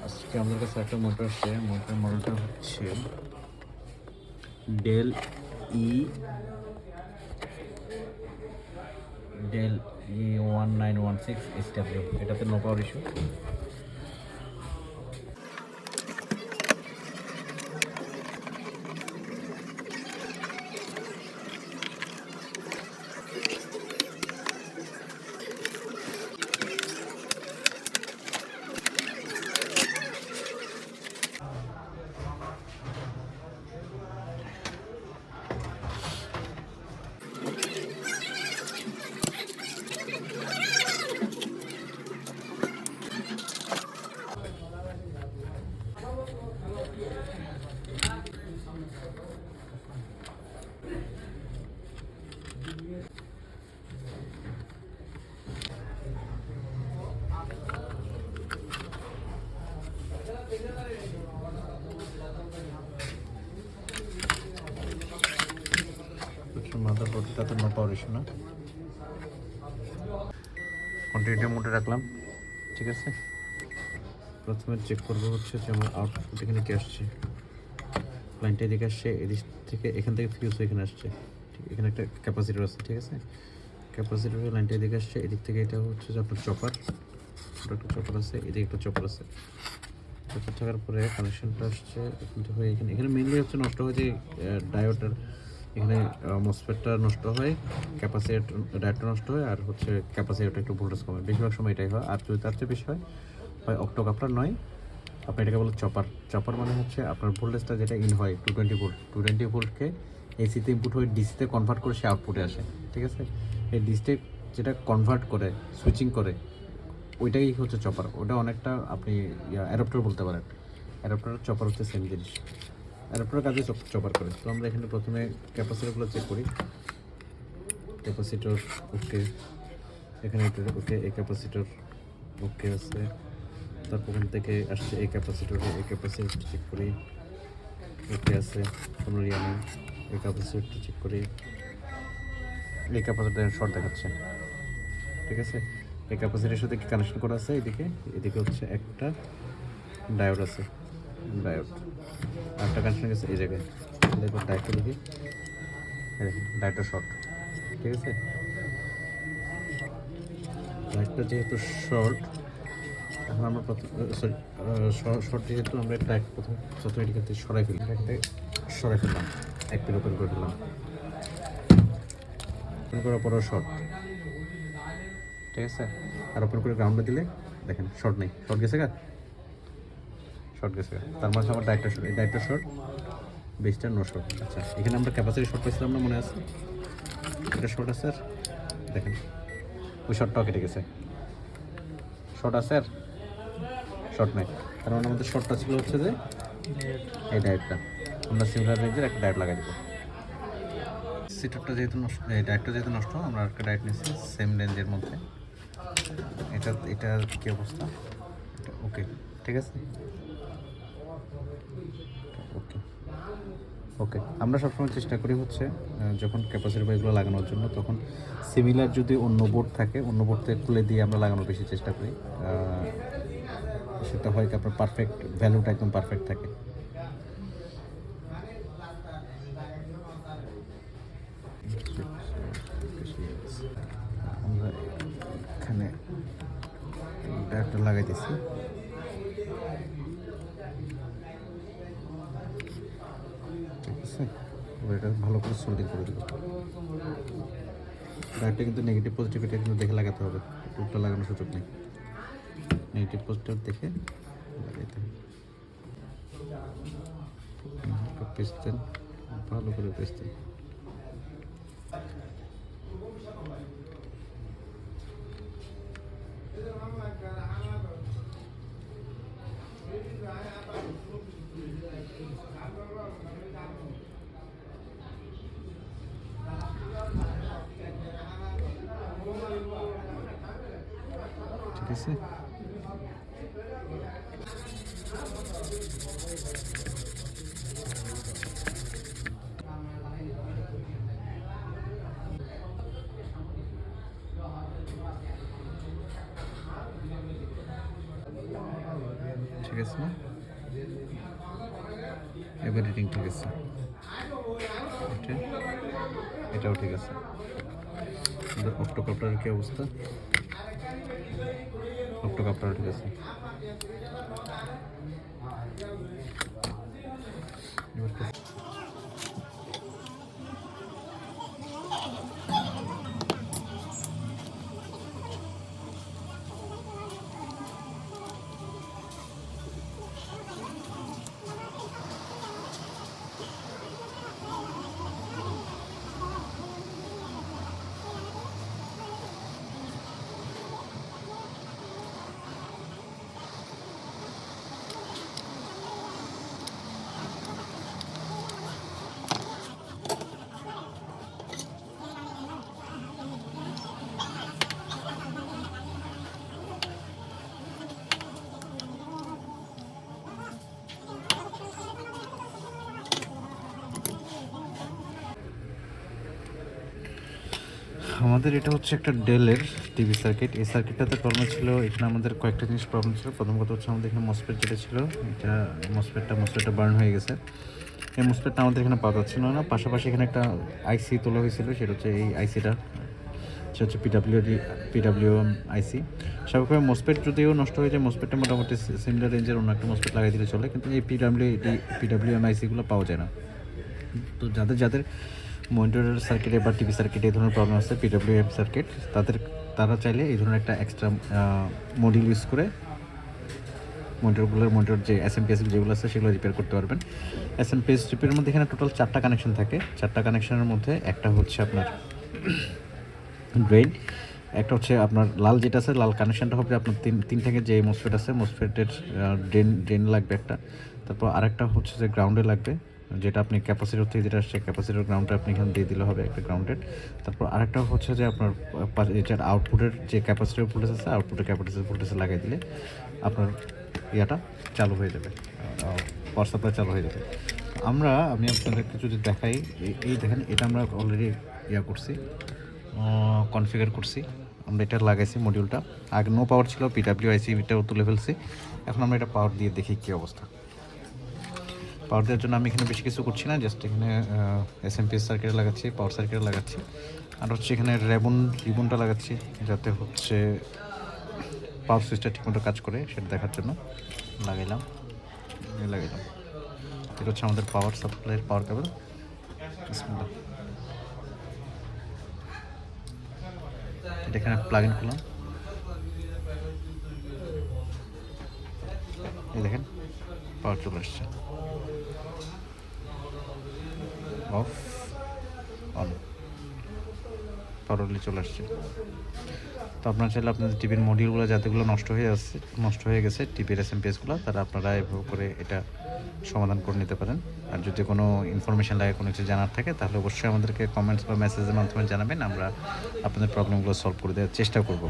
আজকে আমাদের কাছে একটা মোটর আসছে। মোটর মডেলটা হচ্ছে Dell E Dell E1916 SW। এটাতে নো পাওয়ার ইস্যু। মাদার বোর্ডটাতে নো পাওয়ার ইস্যু না। কন্টিনিউটি মোডে রাখলাম, ঠিক আছে। প্রথমে চেক করবো হচ্ছে যে আমার আউটপুট এখানে কি আসছে। লাইনটা এদিকে আসছে, এদিক থেকে এখান থেকে ফিউজ এখানে আসছে। ঠিক, এখানে একটা ক্যাপাসিটর আছে, ঠিক আছে। ক্যাপাসিটরের লাইনটা এদিকে আসছে, এদিক থেকে এটা হচ্ছে যে আপনার চপার। একটা চপার আছে, এদিকে একটা চপার আছে। চপার থাকার পরে কানেকশনটা আসছে এখান থেকে হয়ে এখানে। এখানে মেনলি হচ্ছে নষ্ট হয় যে ডায়োডার, এখানে মসফেটটা নষ্ট হয়, ক্যাপাসিটর ডায়োডটা নষ্ট হয়, আর হচ্ছে ক্যাপাসিটরটা একটু ভোল্টেজ কমে। বেশিরভাগ সময় এটাই হয়। আর যদি তার চেয়ে বেশি হয় অক্টোকাপলার নয়, আপনি এটাকে বলে চপার। চপার মানে হচ্ছে আপনার ভোল্টেজটা যেটা ইন হয় 220 ভোল্ট, 220 ভোল্টকে এসিতে ইনপুট হয়ে ডিসিতে কনভার্ট করে সে আউটপুটে আসে, ঠিক আছে। এই ডিসিতে যেটা কনভার্ট করে, সুইচিং করে, ওইটাই হচ্ছে চপার। ওটা অনেকটা আপনি অ্যাডাপ্টার বলতে পারেন। অ্যাডাপ্টার চপার হচ্ছে সেম জিনিস। অ্যাডাপ্টারের কাজে চপার করে। তো আমরা এখানে প্রথমে ক্যাপাসিটরগুলো চেক করি। ক্যাপাসিটর ওকে, এখানে এটা ওকে, এই ক্যাপাসিটর ওকে আছে। তারপর ওখান থেকে আসছে এই ক্যাপাসিটর চেক করি, ওকে আছে, কোনো ইয়ে নেই। এই ক্যাপাসিটরটা চেক করি, এই ক্যাপাসিটর শর্ট দেখাচ্ছে, ঠিক আছে। এই ক্যাপাসিটির সাথে কি কানেকশন করা আছে, এদিকে হচ্ছে একটা ডায়োড আছে, ডায়োড একটা কানেকশন গেছে এই জায়গায়। দেখো ডায়োডটা দেখি, ডায়োডটা শর্ট, ঠিক আছে। ডায়োডটা যেহেতু শর্ট, এখন আমরা শর্ট যেহেতু আমরা ডায়োড প্রথমে এটাকে সরাই ফেলি, সরাই ফেললাম, এক পিন ওপেন করে ফেললাম, ওপেন করার পরও শর্ট, ঠিক আছে। আর ওপেন করে গ্রাউন্ডে দিলে দেখেন শর্ট নেই, শর্ট গেছে গা, শর্ট গেছে গা। তার মানে আমার ডায়োডটা শর্ট, এই ডায়োডটা শর্ট, বেসটা নো শর্ট। আচ্ছা, এখানে আমরা ক্যাপাসিটি শর্ট পাইছিলাম না, মনে আছে? এটা শর্ট আছে স্যার, দেখেন ওই শর্টটাও কেটে গেছে। শর্ট আছে স্যার, শর্ট নেই। তার মানে আমাদের শর্টটা ছিল হচ্ছে যে এই ডায়োডটা। আমরা সিমিলার রেঞ্জের একটা ডায়োড লাগাই দেবো। সিটরটা যেহেতু নষ্ট, এই ডায়োডটা যেহেতু নষ্ট, আমরা একটা ডায়োড নিচ্ছি সেম রেঞ্জের মধ্যে। এটার কী অবস্থা? ওকে, ঠিক আছে, ওকে ওকে। আমরা সবসময় চেষ্টা করি হচ্ছে যখন ক্যাপাসিটর বাইকগুলো লাগানোর জন্য, তখন সিমিলার যদি অন্য বোর্ড থাকে, অন্য বোর্ড থেকে খুলে দিয়ে আমরা লাগানোর বেশি চেষ্টা করি। সেটা হয় কি আপনার পারফেক্ট ভ্যালুটা একদম পারফেক্ট থাকে। আমরা এখানে ডায়োডটা লাগাইতেছি, ঠিক আছে। এটা ভালো করে সোল্ডিং করে দেবো। ডায়োডটা কিন্তু নেগেটিভ পজিটিভ এটা কিন্তু দেখে লাগাতে হবে, উল্টা লাগানোর সুযোগ নেই। নেগেটিভ পজিটিভ দেখে লাগাইতে হবে। পেস্ট দেন, ভালো করে পেস্ট দেন। ঠিক আছে, ঠিক আছে না? এবার রিডিং ঠিক আছে, এটাও ঠিক আছে। অক্টোকাপ্টারের কি অবস্থা? অক্টোকাপ্টার ঠিক আছে। আমাদের এটা হচ্ছে একটা ডেলের টিভি সার্কিট। এই সার্কিটটাতে প্রবলেম ছিল, এখানে আমাদের কয়েকটা জিনিস প্রবলেম ছিল। প্রথম কথা হচ্ছে আমাদের এখানে মসফেট যেটা ছিল, এটা মসফেটটা বার্ন হয়ে গেছে। এই মসফেটটা আমাদের এখানে পাওয়া যাচ্ছিল না। পাশাপাশি এখানে একটা আইসি তোলা হয়েছিল, সেটা হচ্ছে এই আইসিটা, সেটা হচ্ছে পিডাব্লিউ আইসি। স্বাভাবিকভাবে মসফেট যদিও নষ্ট হয়ে যায়, মসফেটটা মোটামুটি সিমিলার রেঞ্জের অন্য একটা মসফেট লাগাই দিলে চলে, কিন্তু এই পিডাব্লিউএম আইসিগুলো পাওয়া যায় না। তো যাদের মনিটরের সার্কিটে বা টিভি সার্কিটে এই ধরনের প্রবলেম আছে, পিডাব্লিউএম সার্কিট, তারা চাইলে এই ধরনের একটা এক্সট্রা মডিউল ইউজ করে মনিটর যে এসএমপিএস যেগুলো আছে সেগুলো রিপেয়ার করতে পারবেন। এসএমপিএস রিপেয়ারের মধ্যে এখানে টোটাল 4টা কানেকশন থাকে। 4টা কানেকশনের মধ্যে একটা হচ্ছে আপনার ড্রেন, একটা হচ্ছে আপনার লাল যেটা আছে, লাল কানেকশনটা হবে আপনার তিন থেকে যে মসফেট আছে, মসফেটের ড্রেন লাগবে একটা। তারপর আরেকটা হচ্ছে যে গ্রাউন্ডে লাগবে, যেটা আপনি ক্যাপাসিটর থেকে যেটা আসছে ক্যাপাসিটর গ্রাউন্ডটা আপনি এখানে দিয়ে দিলে হবে একটা গ্রাউন্ডেড। তারপর আরেকটা হচ্ছে যে আপনার এটার আউটপুটের যে ক্যাপাসিটর ভোল্টেজ আছে, আউটপুটের ক্যাপাসিটর ভোল্টেজে লাগিয়ে দিলে আপনার ইয়াটা চালু হয়ে যাবে, পাওয়ার সাপ্লাই চালু হয়ে যাবে। আমি আপনাদেরকে যদি দেখাই, এই দেখেন, এটা আমরা অলরেডি করছি, কনফিগার করছি। আমরা এটা লাগাইছি মডিউলটা, আগে নো পাওয়ার ছিল, পিডাব্লিউ আইসি এটাও তুলে ফেলছি। এখন আমরা এটা পাওয়ার দিয়ে দেখি কী অবস্থা। পাওয়ার দেওয়ার জন্য আমি এখানে বেশি কিছু করছি না, জাস্ট এখানে এসএমপিএস সার্কিটে লাগাচ্ছি, পাওয়ার সার্কিটে লাগাচ্ছি, আর হচ্ছে এখানে রিবনটা লাগাচ্ছি, যাতে হচ্ছে পাওয়ার সুইচটা ঠিকমতো কাজ করে সেটা দেখার জন্য লাগাইলাম। এটা হচ্ছে আমাদের পাওয়ার সাপ্লাইয়ের পাওয়ার কেবল। এটা এখানে প্লাগ ইন করলাম, এই দেখেন পাওয়ার চলে আসছে, অফ অন পাওয়ারলি চলে আসছে। তো আপনারা চাইলে আপনাদের টিভির মডিউলগুলো যাতেগুলো নষ্ট হয়ে গেছে টিভির এসএমপিএসগুলো, তারা আপনারা এভাবে করে এটা সমাধান করে নিতে পারেন। আর যদি কোনো ইনফরমেশান লাগে, কোনো কিছু জানার থাকে, তাহলে অবশ্যই আমাদেরকে কমেন্টস বা মেসেজের মাধ্যমে জানাবেন, আমরা আপনাদের প্রবলেমগুলো সলভ করে দেওয়ার চেষ্টা করব।